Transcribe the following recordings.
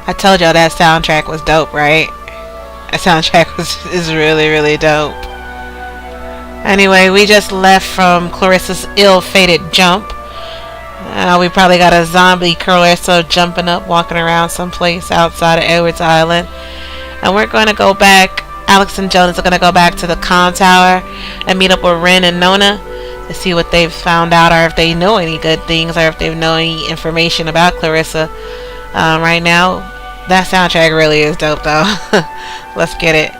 I told y'all that soundtrack was dope, right? That soundtrack is really, really dope. Anyway, we just left from Clarissa's ill-fated jump. We probably got a zombie Clarissa jumping up, walking around someplace outside of Edwards Island. And we're going to go back. Alex and Jonas are going to go back to the comm tower and meet up with Ren and Nona to see what they've found out, or if they know any good things, or if they know any information about Clarissa. Right now, that soundtrack really is dope, though. Let's get it.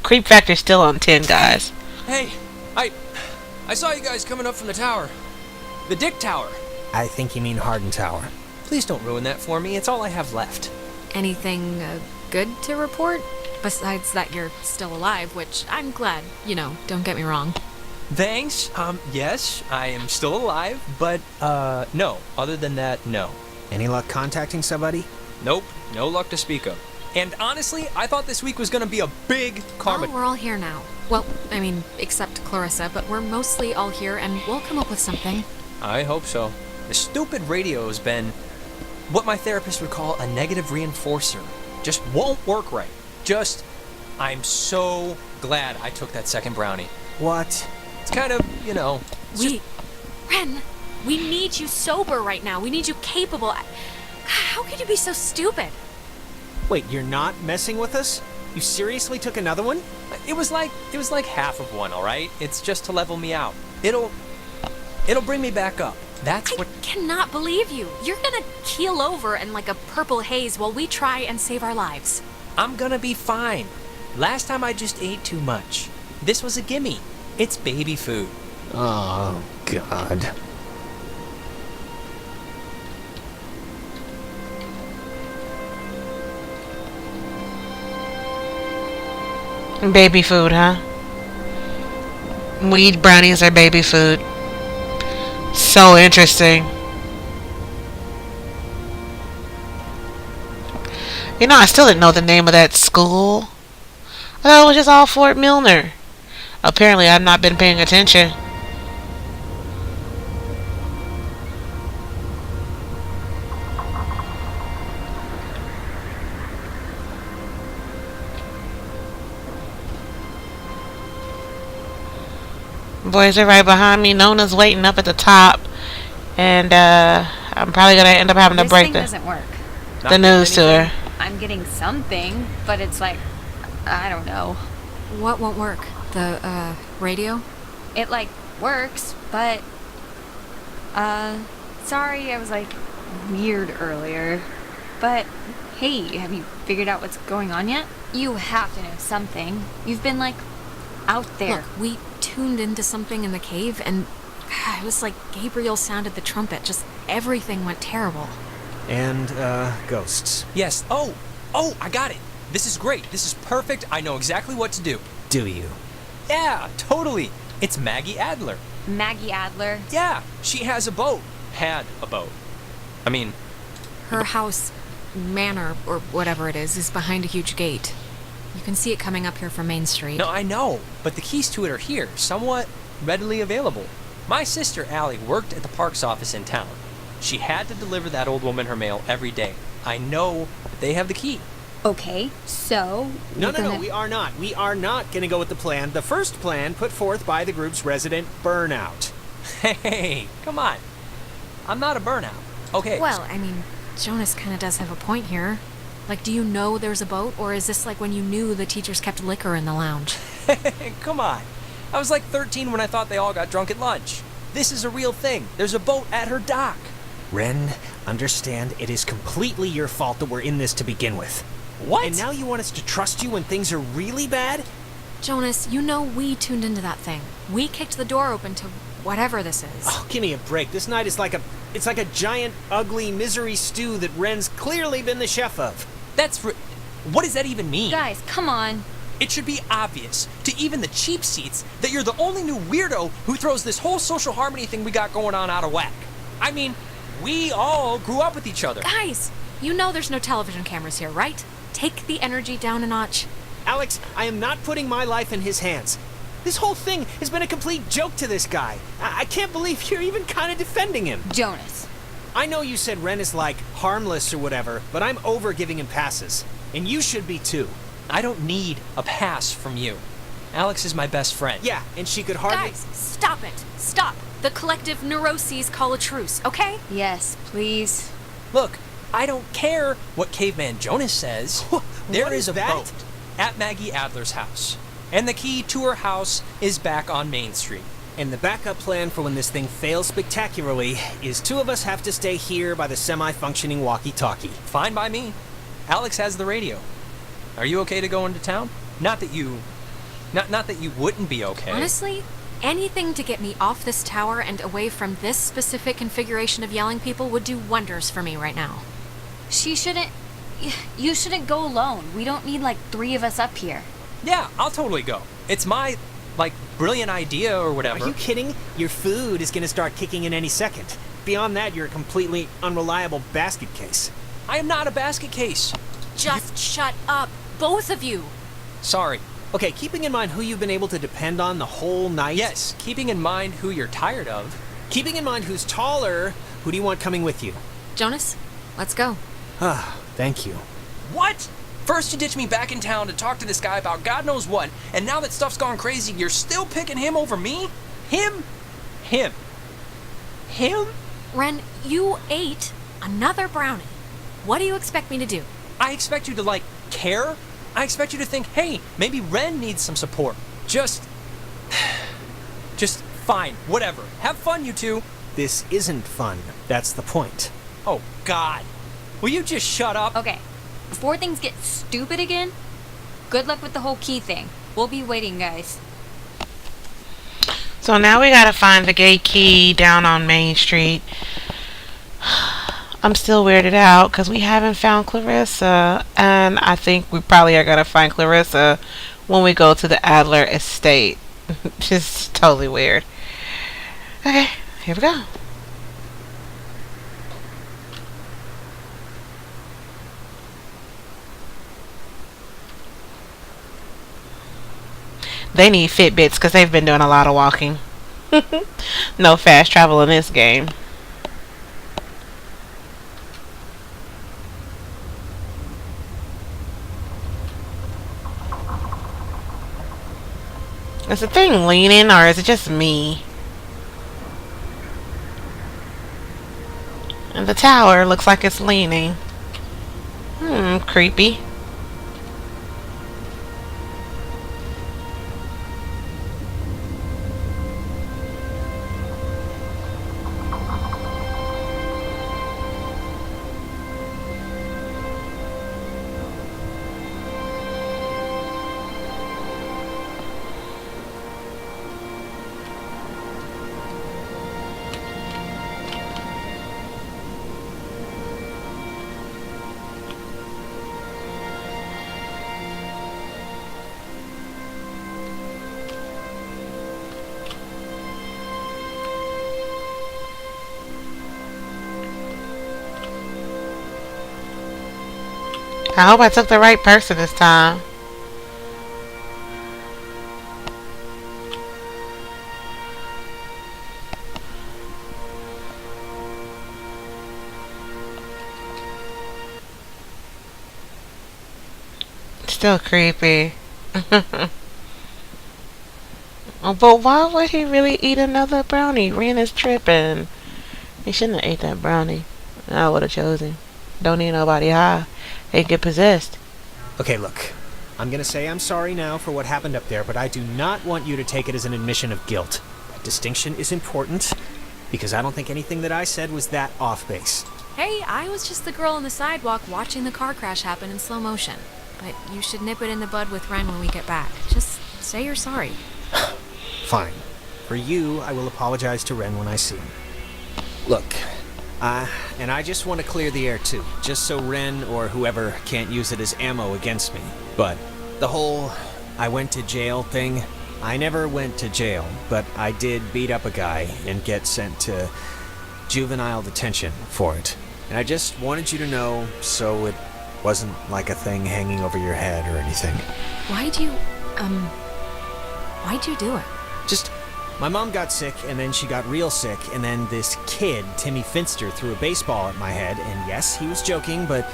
Creep factor still on 10, guys. Hey, I saw you guys coming up from the tower. The Dick Tower. I think you mean Harden Tower. Please don't ruin that for me. It's all I have left. Anything good to report? Besides that you're still alive, which I'm glad, don't get me wrong. Thanks. Yes, I am still alive, but, no. Other than that, no. Any luck contacting somebody? Nope, no luck to speak of. And honestly, I thought this week was gonna be a big karma... Well, we're all here now. Well, except Clarissa, but we're mostly all here, and we'll come up with something. I hope so. The stupid radio has been what my therapist would call a negative reinforcer. Just won't work right. I'm so glad I took that second brownie. What? It's kind of, Ren, we need you sober right now. We need you capable. How could you be so stupid? Wait, you're not messing with us? You seriously took another one? It was like half of one, all right? It's just to level me out. It'll bring me back up. I cannot believe you. You're gonna keel over in like a purple haze while we try and save our lives. I'm gonna be fine. Last time I just ate too much. This was a gimme. It's baby food. Oh, God. Baby food, huh? Weed brownies are baby food. So interesting. I still didn't know the name of that school. I thought it was just all Fort Milner. Apparently, I've not been paying attention. Boys are right behind me. Nona's waiting up at the top, and I'm probably gonna end up having to break This thing doesn't work. the news to her. I'm getting something, but it's like, I don't know. What won't work? The radio? It works, but sorry, I was weird earlier. But hey, have you figured out what's going on yet? You have to know something. You've been out there. Look, we tuned into something in the cave, and it was like Gabriel sounded the trumpet. Just everything went terrible. And, ghosts. Yes. Oh, I got it. This is great. This is perfect. I know exactly what to do. Do you? Yeah, totally. It's Maggie Adler. Maggie Adler? Yeah, she has a boat. Had a boat. Her house, manor, or whatever it is behind a huge gate. You can see it coming up here from Main Street. No, I know, but the keys to it are here, somewhat readily available. My sister Allie worked at the parks office in town. She had to deliver that old woman her mail every day. I know they have the key. Okay, so... No, we are not. We are not going to go with the plan. The first plan put forth by the group's resident Burnout. Hey, come on. I'm not a burnout. Okay. Well, Jonas kind of does have a point here. Do you know there's a boat, or is this like when you knew the teachers kept liquor in the lounge? Come on. I was 13 when I thought they all got drunk at lunch. This is a real thing. There's a boat at her dock. Ren, understand it is completely your fault that we're in this to begin with. What? And now you want us to trust you when things are really bad? Jonas, we tuned into that thing. We kicked the door open to whatever this is. Oh, give me a break. This night is it's like a giant, ugly misery stew that Ren's clearly been the chef of. What does that even mean? Guys, come on. It should be obvious to even the cheap seats that you're the only new weirdo who throws this whole social harmony thing we got going on out of whack. We all grew up with each other. Guys, you know there's no television cameras here, right? Take the energy down a notch. Alex, I am not putting my life in his hands. This whole thing has been a complete joke to this guy. I can't believe you're even kind of defending him. Jonas. I know you said Ren is like harmless or whatever, but I'm over giving him passes. And you should be too. I don't need a pass from you. Alex is my best friend. Yeah, and she could hardly... Guys, stop it. Stop. The collective neuroses call a truce, okay? Yes, please. Look, I don't care what Caveman Jonas says. There What is is a that? boat at Maggie Adler's house. And the key to her house is back on Main Street. And the backup plan for when this thing fails spectacularly is two of us have to stay here by the semi-functioning walkie-talkie. Fine by me. Alex has the radio. Are you okay to go into town? Not that you wouldn't be okay. Honestly, anything to get me off this tower and away from this specific configuration of yelling people would do wonders for me right now. You shouldn't go alone. We don't need like 3 of us up here. Yeah, I'll totally go. It's my, brilliant idea or whatever. Are you kidding? Your food is going to start kicking in any second. Beyond that, you're a completely unreliable basket case. I am not a basket case. Just shut up, both of you. Sorry. Okay, keeping in mind who you've been able to depend on the whole night. Yes, keeping in mind who you're tired of. Keeping in mind who's taller, who do you want coming with you? Jonas, let's go. Ah, thank you. What? First you ditch me back in town to talk to this guy about God knows what, and now that stuff's gone crazy, you're still picking him over me? Him? Ren, you ate another brownie. What do you expect me to do? I expect you to, care? I expect you to think, hey, maybe Ren needs some support. Just fine, whatever. Have fun, you two. This isn't fun. That's the point. Oh, God. Will you just shut up? Okay, before things get stupid again, good luck with the whole key thing. We'll be waiting, guys. So now we gotta find the gate key down on Main Street. I'm still weirded out because we haven't found Clarissa, and I think we probably are gonna find Clarissa when we go to the Adler estate. Just totally weird. Okay, here we go. They need Fitbits because they've been doing a lot of walking. No fast travel in this game. Is the thing leaning or is it just me? And the tower looks like it's leaning. Creepy. I hope I took the right person this time. Still creepy. Oh, but why would he really eat another brownie? Ren is tripping. He shouldn't have ate that brownie. I would have chosen. Don't need nobody high. They get possessed. Okay, look. I'm gonna say I'm sorry now for what happened up there, but I do not want you to take it as an admission of guilt. That distinction is important, because I don't think anything that I said was that off base. Hey, I was just the girl on the sidewalk watching the car crash happen in slow motion. But you should nip it in the bud with Ren when we get back. Just say you're sorry. Fine. For you, I will apologize to Ren when I see him. Look, and I just want to clear the air too, just so Ren or whoever can't use it as ammo against me. But the whole I went to jail thing, I never went to jail, but I did beat up a guy and get sent to juvenile detention for it. And I just wanted you to know so it wasn't like a thing hanging over your head or anything. Why'd you do it? Just, my mom got sick, and then she got real sick, and then this kid, Timmy Finster, threw a baseball at my head, and yes, he was joking, but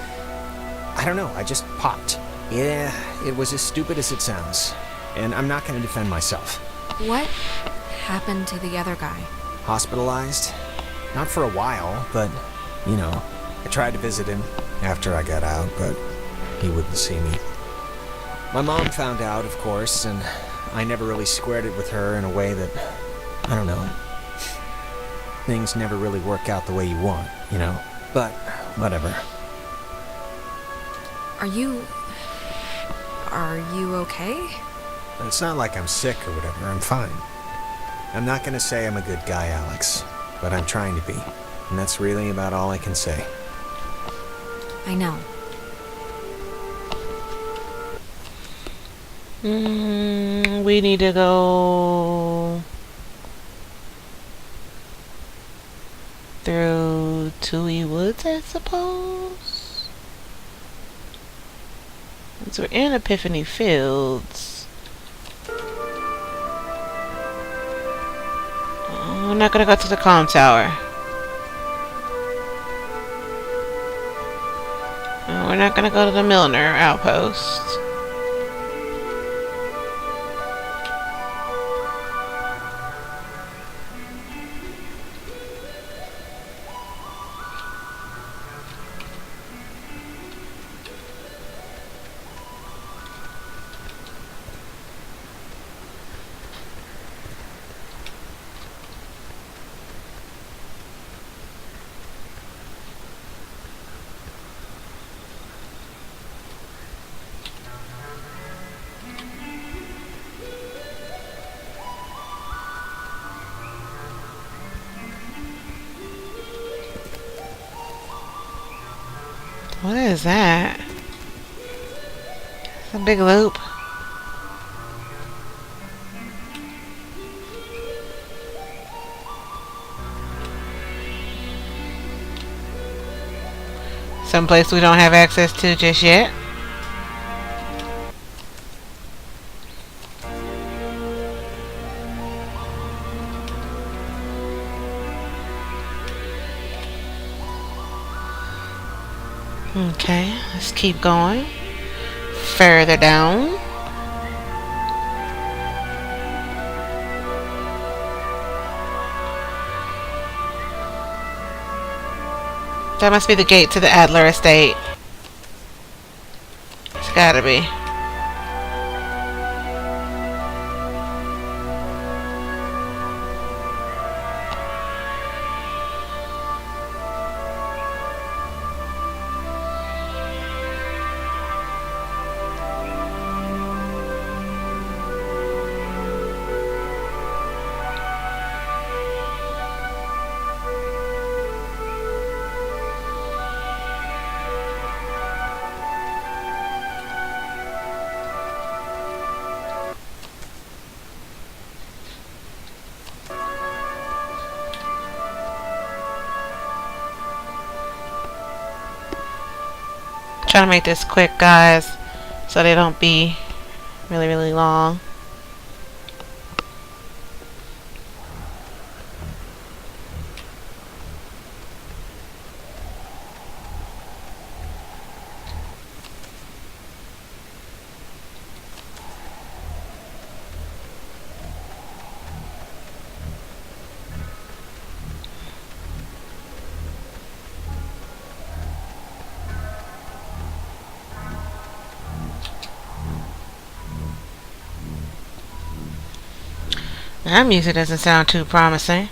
I don't know, I just popped. Yeah, it was as stupid as it sounds, and I'm not going to defend myself. What happened to the other guy? Hospitalized? Not for a while, but, you know, I tried to visit him after I got out, but he wouldn't see me. My mom found out, of course, and I never really squared it with her in a way that, I don't know, things never really work out the way you want, you know? But, whatever. Are you okay? It's not like I'm sick or whatever, I'm fine. I'm not gonna say I'm a good guy, Alex, but I'm trying to be, and that's really about all I can say. I know. We need to go through Tui Woods, I suppose. So we're in Epiphany Fields. We're not gonna go to the comm tower. We're not gonna go to the Milner outpost. What is that? It's a big loop. Someplace we don't have access to just yet. Okay, let's keep going. Further down. That must be the gate to the Adler estate. It's gotta be. Trying to make this quick, guys, so they don't be really long. That music doesn't sound too promising.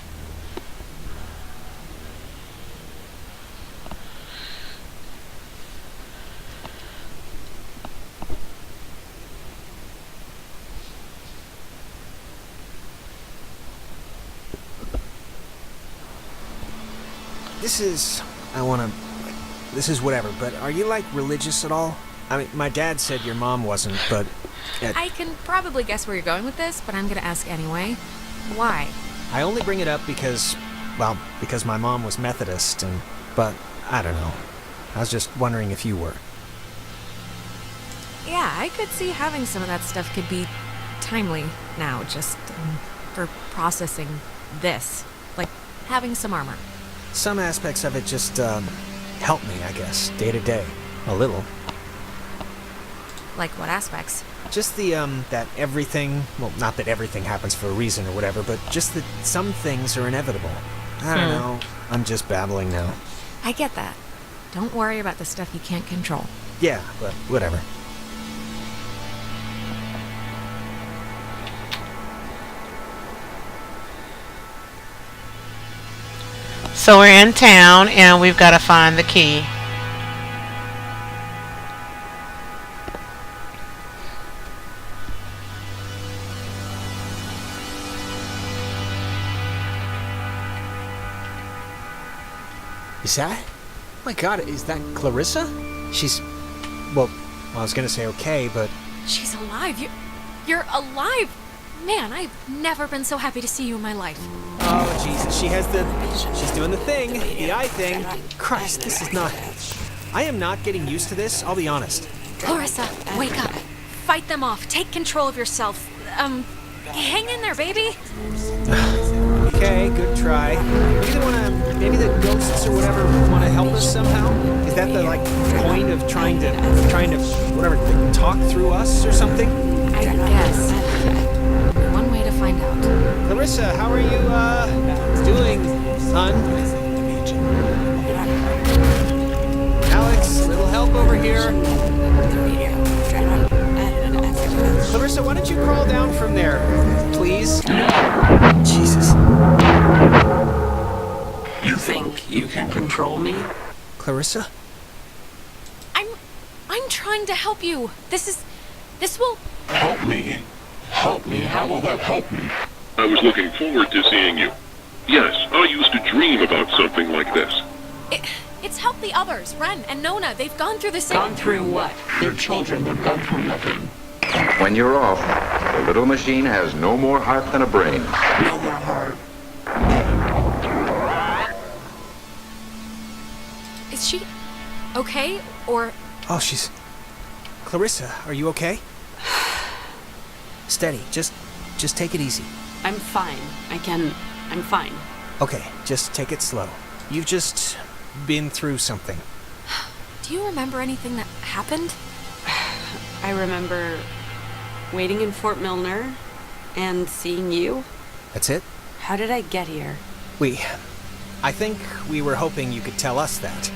This is whatever, but are you, like, religious at all? I mean, my dad said your mom wasn't, but... I can probably guess where you're going with this, but I'm gonna ask anyway. Why? I only bring it up because well, because my mom was Methodist, but I don't know. I was just wondering if you were. Yeah, I could see having some of that stuff could be timely now, just for processing this. Like having some armor. Some aspects of it just, help me, I guess, day to day. A little. Like what aspects? Just the, that everything, well, not that everything happens for a reason or whatever, but just that some things are inevitable. I don't know. I'm just babbling now. I get that. Don't worry about the stuff you can't control. Yeah, but whatever. So we're in town and we've got to find the key. Is that? Oh my god, is that Clarissa? She's... well, I was gonna say okay, but... She's alive. You're alive. Man, I've never been so happy to see you in my life. Oh, Jesus, she's doing the thing, the eye thing. Christ, this is not... I am not getting used to this, I'll be honest. Clarissa, wake up. Fight them off. Take control of yourself. Hang in there, baby. Okay, good try. Maybe the ghosts or whatever want to help us somehow? Is that the, point of trying to, whatever, talk through us or something? I guess. One way to find out. Clarissa, how are you, doing, hon? Alex, little help over here. Clarissa, why don't you crawl down from there, please? Jesus. You think you can control me? Clarissa? I'm trying to help you. This will... Help me. Help me. How will that help me? I was looking forward to seeing you. Yes, I used to dream about something like this. It's helped the others. Ren and Nona, they've gone through the same... Gone through what? They're children. They've gone through nothing. When you're off, the little machine has no more heart than a brain. No more heart. Is she okay, or... Oh, she's... Clarissa, are you okay? Steady, just take it easy. I'm fine. I'm fine. Okay, just take it slow. You've just been through something. Do you remember anything that happened? I remember waiting in Fort Milner and seeing you. That's it? How did I get here? I think we were hoping you could tell us that.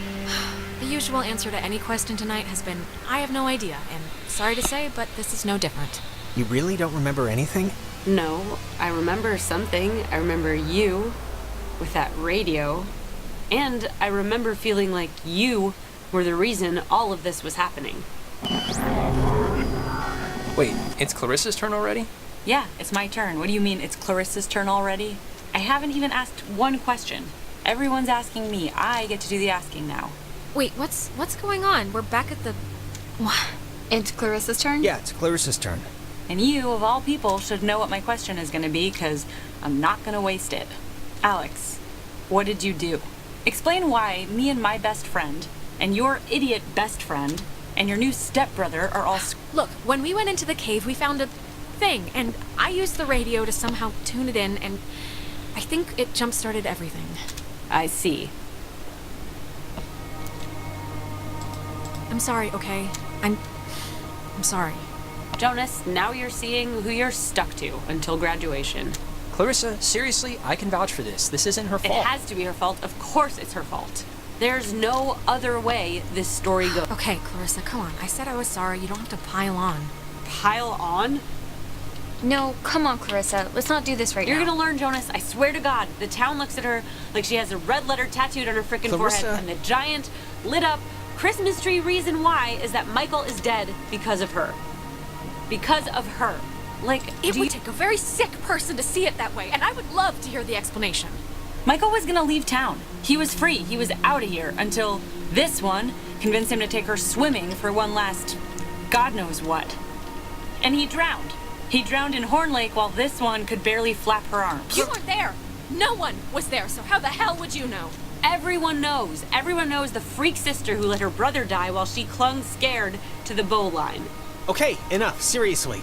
The usual answer to any question tonight has been, I have no idea, and sorry to say, but this is no different. You really don't remember anything? No, I remember something. I remember you with that radio. And I remember feeling like you were the reason all of this was happening. Wait, it's Clarissa's turn already? Yeah, it's my turn. What do you mean it's Clarissa's turn already? I haven't even asked one question. Everyone's asking me. I get to do the asking now. Wait, what's going on? We're back at the... It's Clarissa's turn? Yeah, it's Clarissa's turn. And you, of all people, should know what my question is going to be, because I'm not going to waste it. Alex, what did you do? Explain why me and my best friend, and your idiot best friend, and your new stepbrother are all... Look, when we went into the cave, we found a thing, and I used the radio to somehow tune it in, and I think it jump-started everything. I see. I'm sorry, okay? I'm sorry. Jonas, now you're seeing who you're stuck to until graduation. Clarissa, seriously, I can vouch for this. This isn't her It fault. has to be her fault. Of course it's her fault. There's no other way this story goes. Okay, Clarissa, come on. I said I was sorry. You don't have to pile on. Pile on? No, come on, Clarissa. Let's not do this right You're now. gonna learn, Jonas. I swear to God. The town looks at her like she has a red letter tattooed on her frickin' Clarissa. forehead. And the giant, lit up Christmas tree reason why is that Michael is dead because of her. Because of her. Like, It would take a very sick person to see it that way, and I would love to hear the explanation. Michael was gonna leave town. He was free. He was out of here until this one convinced him to take her swimming for one last God knows what. And he drowned. He drowned in Horn Lake while this one could barely flap her arms. You weren't there. No one was there, so how the hell would you know? Everyone knows. Everyone knows the freak sister who let her brother die while she clung scared to the bow line. Okay, enough. Seriously.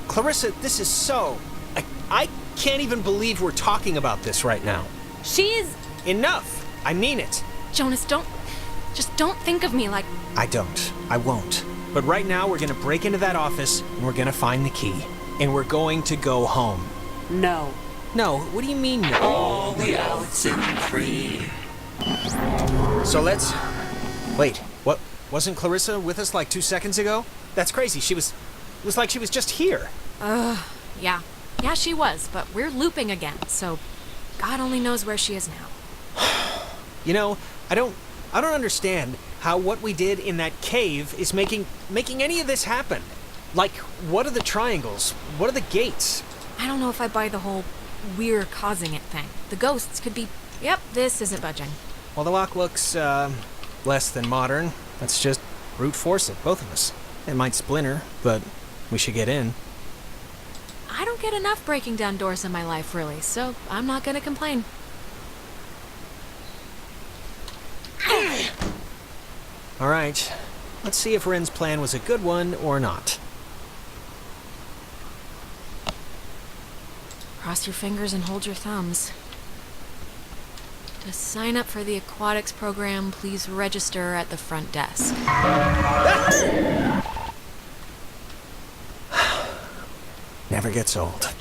Clarissa, this is so... I can't even believe we're talking about this right now. She's... Enough! I mean it. Jonas, just don't think of me like... I don't. I won't. But right now we're gonna break into that office and we're gonna find the key. And we're going to go home. No. No, what do you mean no? All the OXENFREE. So let's... Wait, what? Wasn't Clarissa with us like 2 seconds ago? That's crazy. It was like she was just here. Yeah. Yeah, she was, but we're looping again, so God only knows where she is now. You know, I don't understand how what we did in that cave is making any of this happen. Like, what are the triangles? What are the gates? I don't know if I buy the whole we're causing it thing. The ghosts could be... Yep, this isn't budging. Well, the lock looks, less than modern. Let's just brute force it, both of us. It might splinter, but we should get in. I don't get enough breaking down doors in my life, really, so I'm not gonna complain. All right, let's see if Ren's plan was a good one or not. Cross your fingers and hold your thumbs. To sign up for the aquatics program, please register at the front desk. Never gets old.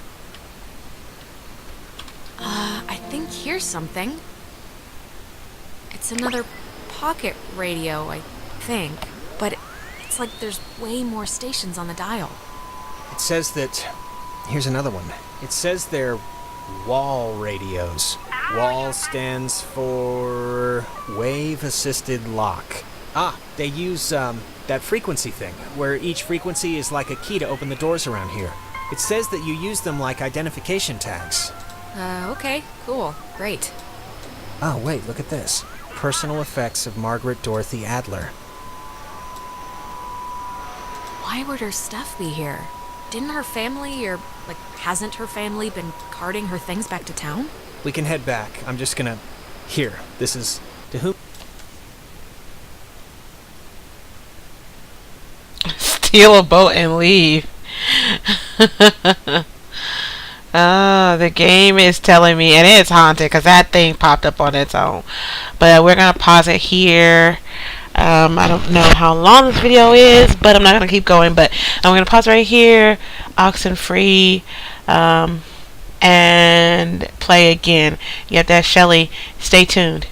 I think here's something. It's another pocket radio, I think. But it's like there's way more stations on the dial. It says that... Here's another one. It says they're wall radios. Wall stands for wave-assisted lock. Ah, they use that frequency thing, where each frequency is like a key to open the doors around here. It says that you use them like identification tags. Okay, cool, great. Oh, wait, look at this. Personal effects of Margaret Dorothy Adler. Why would her stuff be here? Didn't her family, or, like, hasn't her family been carting her things back to town? We can head back. I'm just gonna... Here, this is... To whom? Steal a boat and leave. The game is telling me, and it's haunted because that thing popped up on its own. But we're gonna pause it here. I don't know how long this video is, but I'm not gonna keep going. But I'm gonna pause right here. OXENFREE, and play again. You have that Shelly. Stay tuned.